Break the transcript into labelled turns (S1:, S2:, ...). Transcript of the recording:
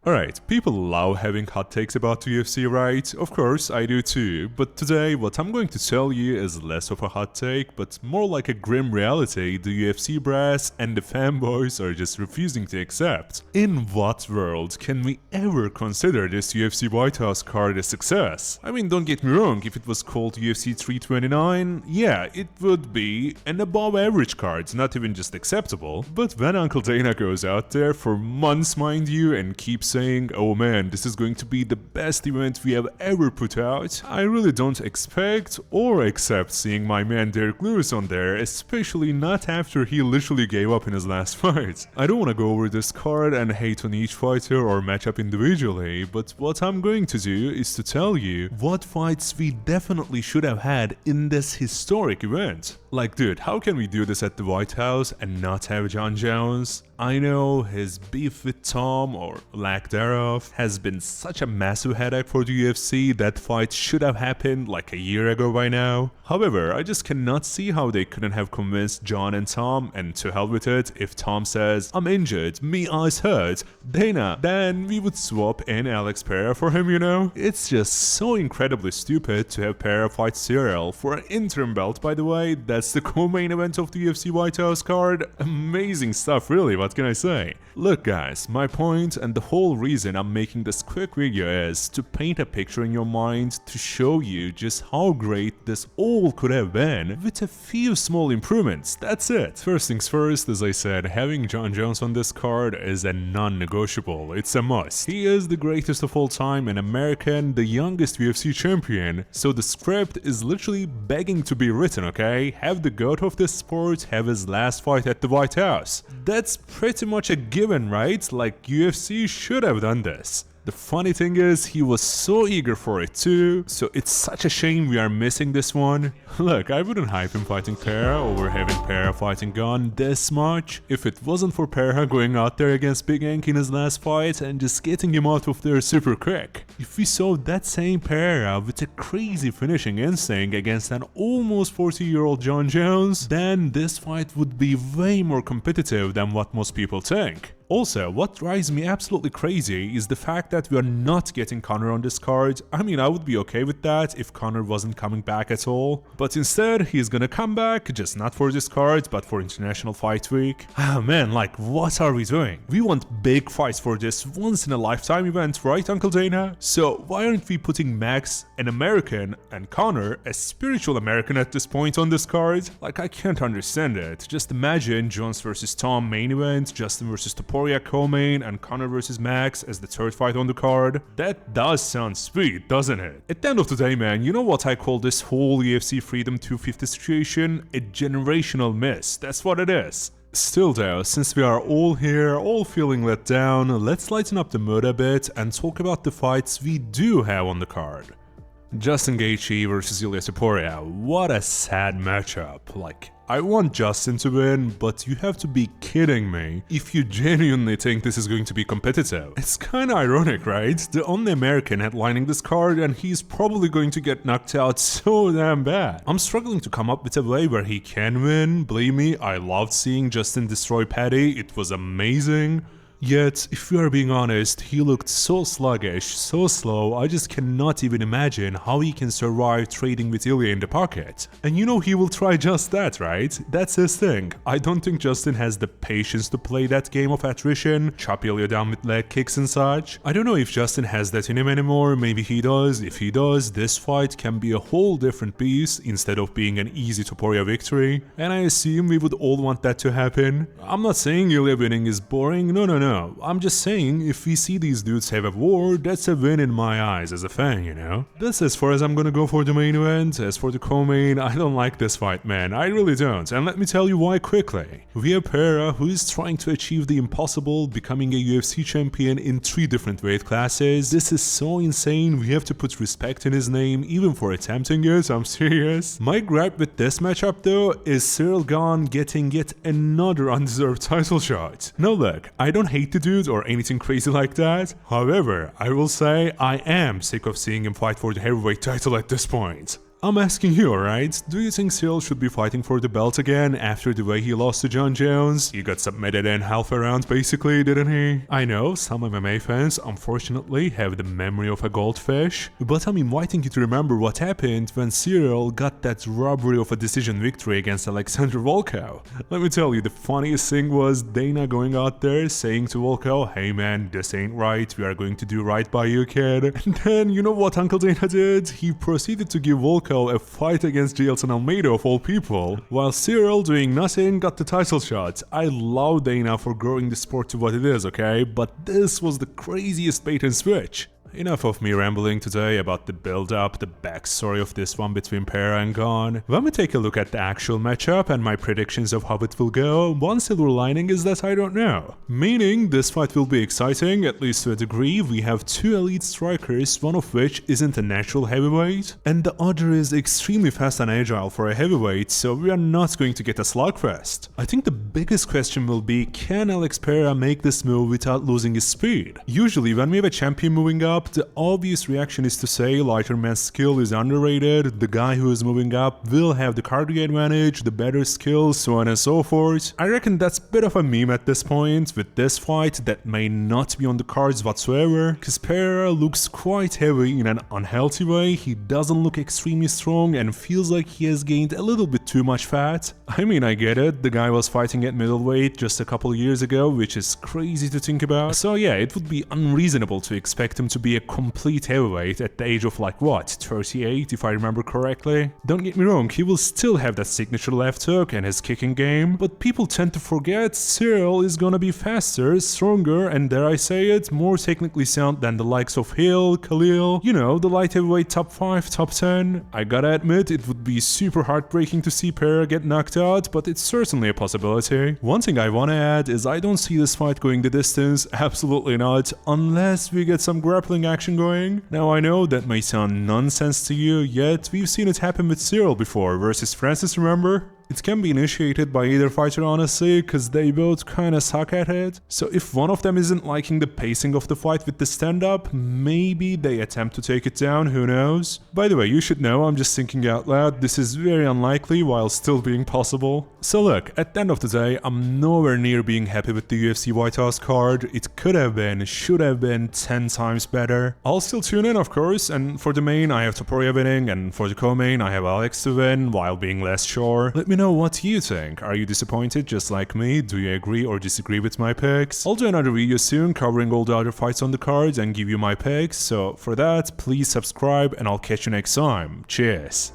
S1: Alright, people love having hot takes about the UFC, right? Of course, I do too, but today what I'm going to tell you is less of a hot take, but more like a grim reality the UFC brass and the fanboys are just refusing to accept. In what world can we ever consider this UFC White House card a success? I mean, don't get me wrong, if it was called UFC 329, yeah, it would be an above average card, not even just acceptable. But when Uncle Dana goes out there for months, mind you, and keeps saying, oh man, this is going to be the best event we have ever put out, I really don't expect or accept seeing my man Derek Lewis on there, especially not after he literally gave up in his last fight. I don't want to go over this card and hate on each fighter or matchup individually, but what I'm going to do is to tell you what fights we definitely should have had in this historic event. Like, dude, how can we do this at the White House and not have Jon Jones? I know his beef with Tom, or lack thereof, has been such a massive headache for the UFC. That fight should have happened like a year ago by now. However, I just cannot see how they couldn't have convinced Jon and Tom, and to hell with it, if Tom says, I'm injured, me eyes hurt, Dana, then we would swap in Alex Pereira for him, you know? It's just so incredibly stupid to have Pereira fight Cyril for an interim belt, by the way. That's the co-main event of the UFC White House card. Amazing stuff, really, what can I say? Look guys, my point and the whole reason I'm making this quick video is to paint a picture in your mind to show you just how great this all could have been with a few small improvements, that's it. First things first, as I said, having Jon Jones on this card is a non-negotiable, it's a must. He is the greatest of all time, an American, the youngest UFC champion, so the script is literally begging to be written, okay? Have the goat of this sport have his last fight at the White House. That's pretty much a given, right? Like, UFC should have done this. The funny thing is, he was so eager for it too, so it's such a shame we are missing this one. Look, I wouldn't hype him fighting Pereira over having Pereira fighting Gane this much if it wasn't for Pereira going out there against Big Ank in his last fight and just getting him out of there super quick. If we saw that same Pereira with a crazy finishing instinct against an almost 40-year-old Jon Jones, then this fight would be way more competitive than what most people think. Also, what drives me absolutely crazy is the fact that we are not getting Conor on this card. I mean, I would be okay with that if Conor wasn't coming back at all. But instead, he's gonna come back, just not for this card, but for International Fight Week. Ah man, like, what are we doing? We want big fights for this once-in-a-lifetime event, right, Uncle Dana? So why aren't we putting Max, an American, and Conor, a spiritual American at this point, on this card? Like, I can't understand it. Just imagine Jones vs Tom main event, Justin vs Topuria co-main, and Conor vs Max as the third fight on the card. That does sound sweet, doesn't it? At the end of the day, man, you know what I call this whole UFC Freedom 250 situation? A generational miss. That's what it is. Still though, since we are all here, all feeling let down, let's lighten up the mood a bit and talk about the fights we do have on the card. Justin Gaethje vs Ilia Topuria. What a sad matchup. Like, I want Justin to win, but you have to be kidding me if you genuinely think this is going to be competitive. It's kinda ironic, right? The only American headlining this card, and he's probably going to get knocked out so damn bad. I'm struggling to come up with a way where he can win. Believe me, I loved seeing Justin destroy Paddy, it was amazing. Yet, if we are being honest, he looked so sluggish, so slow, I just cannot even imagine how he can survive trading with Ilia in the pocket. And you know he will try just that, right? That's his thing. I don't think Justin has the patience to play that game of attrition, chop Ilia down with leg kicks and such. I don't know if Justin has that in him anymore, maybe he does. If he does, this fight can be a whole different beast instead of being an easy Topuria victory. And I assume we would all want that to happen. I'm not saying Ilia winning is boring, no. I'm just saying, if we see these dudes have a war, that's a win in my eyes as a fan, you know? That's as far as I'm gonna go for the main event. As for the co-main, I don't like this fight, man, I really don't, and let me tell you why quickly. We have Pereira, who is trying to achieve the impossible, becoming a UFC champion in 3 different weight classes. This is so insane, we have to put respect in his name, even for attempting it, I'm serious. My gripe with this matchup though, is Cyril Gane getting yet another undeserved title shot. Now look, I don't hate the dude or anything crazy like that. However, I will say I am sick of seeing him fight for the heavyweight title at this point. I'm asking you, alright? Do you think Cyril should be fighting for the belt again after the way he lost to John Jones? He got submitted in half a round basically, didn't he? I know, some MMA fans unfortunately have the memory of a goldfish, but I'm inviting you to remember what happened when Cyril got that robbery of a decision victory against Alexander Volkov. Let me tell you, the funniest thing was Dana going out there saying to Volkov, "Hey man, this ain't right, we are going to do right by you, kid." And then, you know what Uncle Dana did? He proceeded to give Volkov a fight against Jailton Almeida of all people, while Cyril, doing nothing, got the title shot. I love Dana for growing the sport to what it is, okay? But this was the craziest bait and switch. Enough of me rambling today about the build-up, the backstory of this one between Pereira and Gane. When we take a look at the actual matchup and my predictions of how it will go, one silver lining is that I don't know. Meaning, this fight will be exciting, at least to a degree. We have two elite strikers, one of which isn't a natural heavyweight, and the other is extremely fast and agile for a heavyweight, so we are not going to get a slugfest. I think the biggest question will be, can Alex Pereira make this move without losing his speed? Usually, when we have a champion moving up, the obvious reaction is to say lighter man's skill is underrated, the guy who is moving up will have the cardio advantage, the better skills, so on and so forth. I reckon that's a bit of a meme at this point. With this fight, that may not be on the cards whatsoever, cause Pereira looks quite heavy in an unhealthy way, he doesn't look extremely strong and feels like he has gained a little bit too much fat. I mean, I get it, the guy was fighting at middleweight just a couple years ago, which is crazy to think about. So yeah, it would be unreasonable to expect him to be a complete heavyweight at the age of like what, 38 if I remember correctly. Don't get me wrong, he will still have that signature left hook and his kicking game, but people tend to forget Cyril is gonna be faster, stronger, and dare I say it, more technically sound than the likes of Hill, Khalil, you know, the light heavyweight top 5, top 10. I gotta admit, it would be super heartbreaking to see Pereira get knocked out, but it's certainly a possibility. One thing I wanna add is I don't see this fight going the distance, absolutely not, unless we get some grappling action going. Now I know that may sound nonsense to you, yet we've seen it happen with Cyril before versus Francis, remember? It can be initiated by either fighter honestly, cause they both kinda suck at it. So if one of them isn't liking the pacing of the fight with the stand-up, maybe they attempt to take it down, who knows? By the way, you should know, I'm just thinking out loud, this is very unlikely while still being possible. So look, at the end of the day, I'm nowhere near being happy with the UFC White House card. It could have been, should have been 10 times better. I'll still tune in, of course, and for the main I have Topuria winning, and for the co-main I have Alex to win, while being less sure. Let me know what you think. Are you disappointed just like me? Do you agree or disagree with my picks? I'll do another video soon covering all the other fights on the cards and give you my picks, so for that, please subscribe and I'll catch you next time. Cheers!